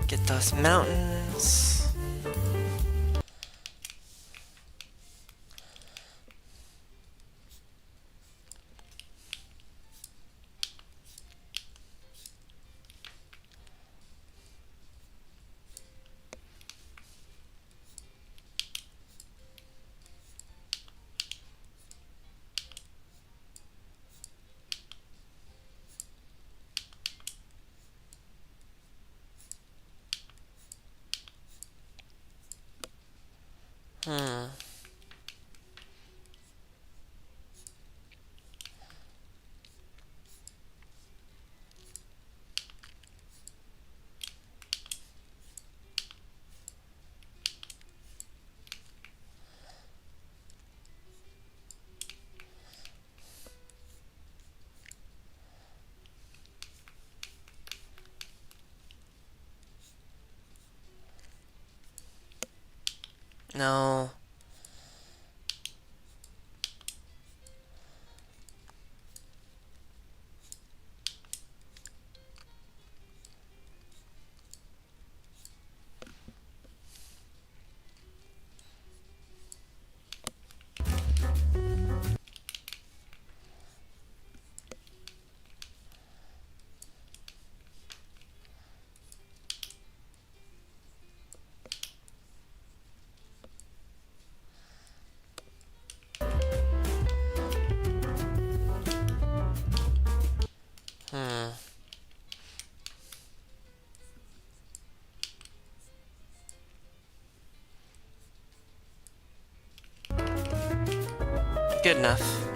Get those mountains. No. Good enough.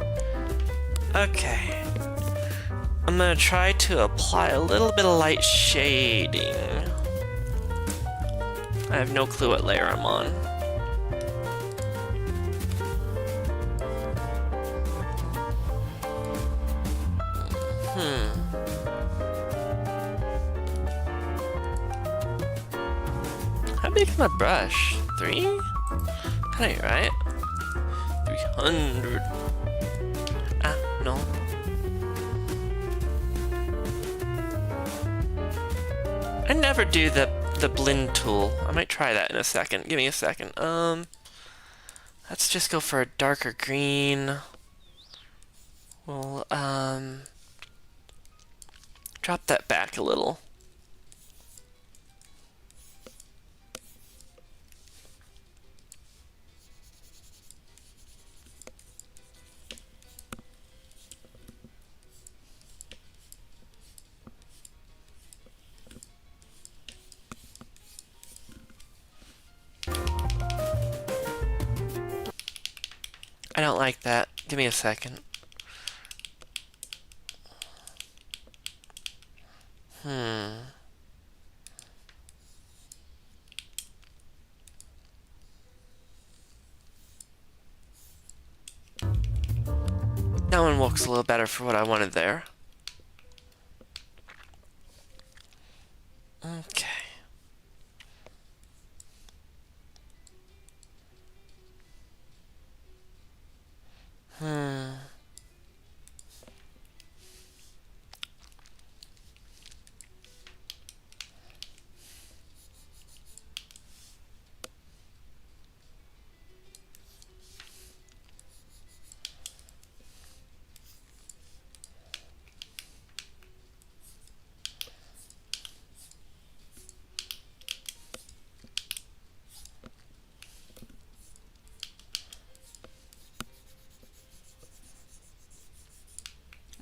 Okay. I'm gonna try to apply a little bit of light shading. I have no clue what layer I'm on. How big is my brush? 3? That ain't right. 300. Ah, no. I never do the blend tool. I might try that in a second. Give me a second. Let's just go for a darker green. We'll drop that back a little. I don't like that. Give me a second. That one looks a little better for what I wanted there. Okay.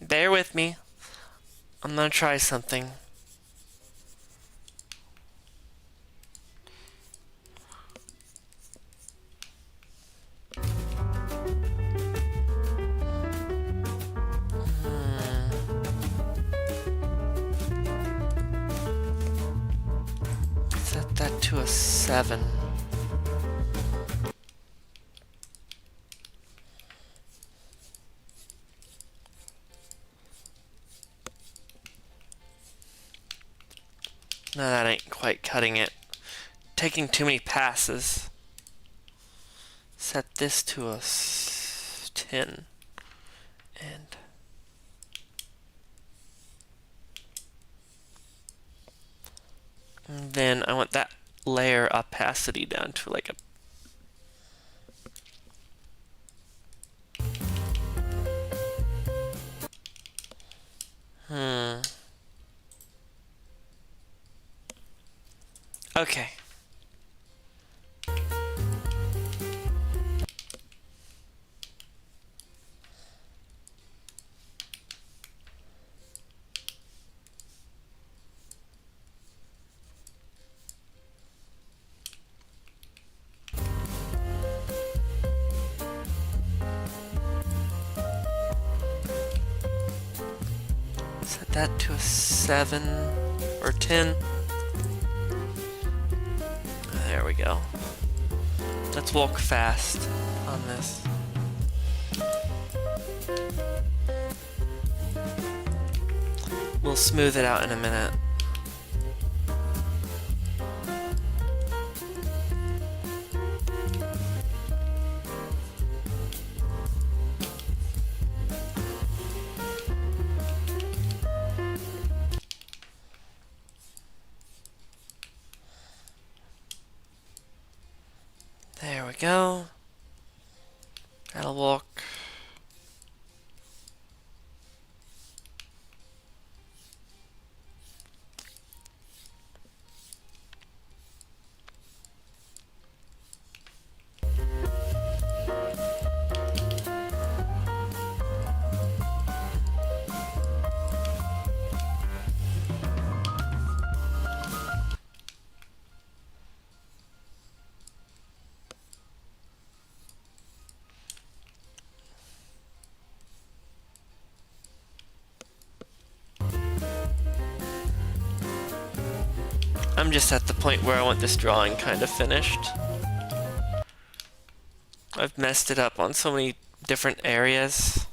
Bear with me. I'm gonna try something. Set that to a 7. No, that ain't quite cutting it. Taking too many passes. Set this to a 10. And then I want that layer opacity down to like a... Okay. Set that to a 7 or 10. There we go. Let's walk fast on this. We'll smooth it out in a minute. There we go. That'll walk. I'm just at the point where I want this drawing kind of finished. I've messed it up on so many different areas.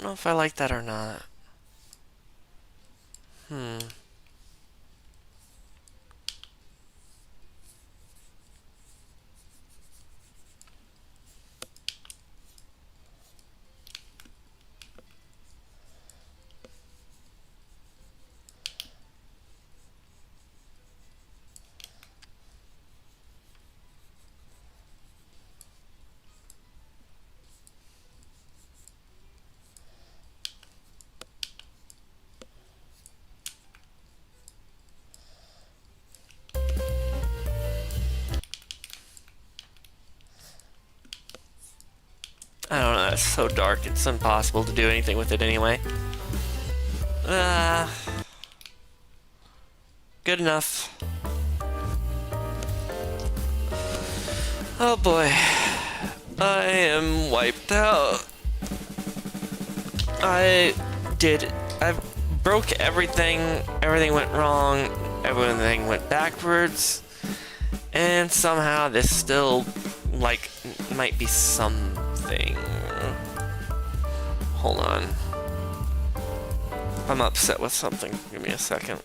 know if I like that or not. I don't know, it's so dark, it's impossible to do anything with it anyway. Good enough. Oh boy. I am wiped out. I broke everything. Everything went wrong. Everything went backwards. And somehow this still, like, might be something. Hold on. I'm upset with something. Give me a second.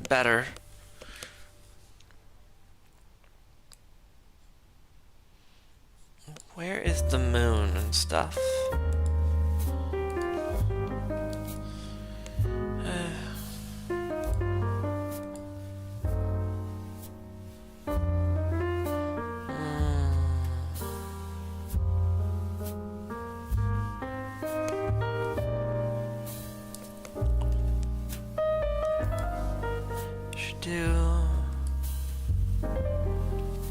Better. Where is the moon and stuff?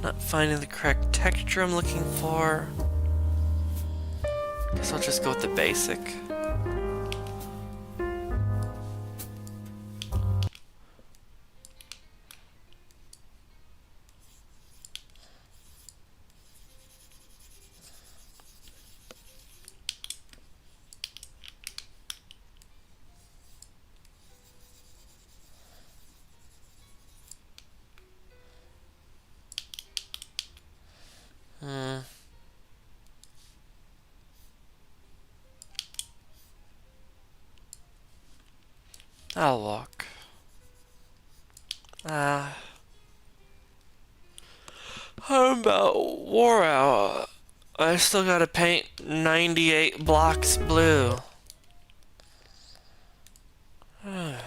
Not finding the correct texture I'm looking for. Guess I'll just go with the basic. I'll walk. I'm about wore out. I still gotta paint 98 blocks blue. I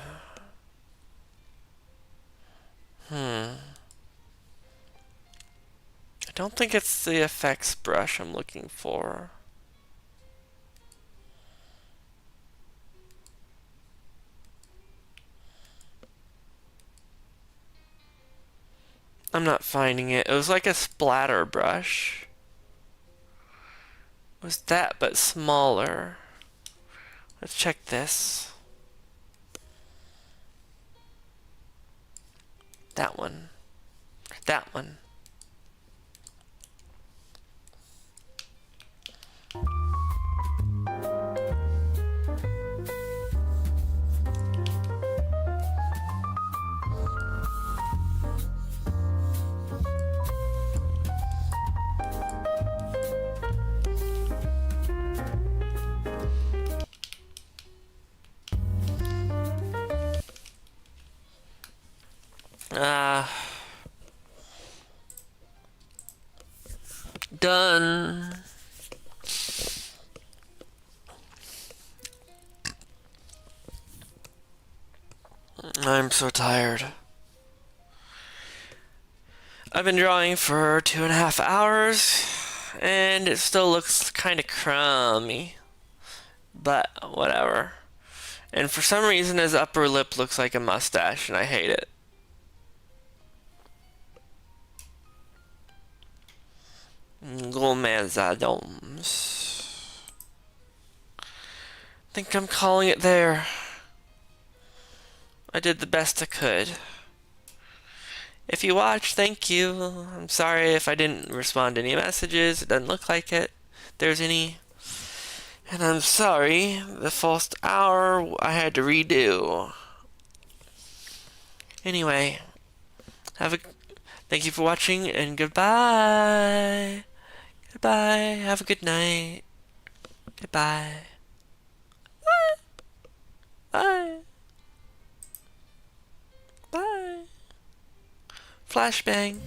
don't think it's the effects brush I'm looking for. I'm not finding it. It was like a splatter brush. It was that, but smaller. Let's check this. That one. That one. Done. I'm so tired. I've been drawing for 2.5 hours, and it still looks kind of crummy. But whatever. And for some reason, his upper lip looks like a mustache, and I hate it. Gourmets. Think I'm calling it there. I did the best I could. If you watched, thank you. I'm sorry if I didn't respond to any messages. It doesn't look like it. There's any. And I'm sorry, the first hour I had to redo. Anyway, thank you for watching and goodbye. Goodbye. Have a good night. Goodbye. Bye. Bye. Flashbang.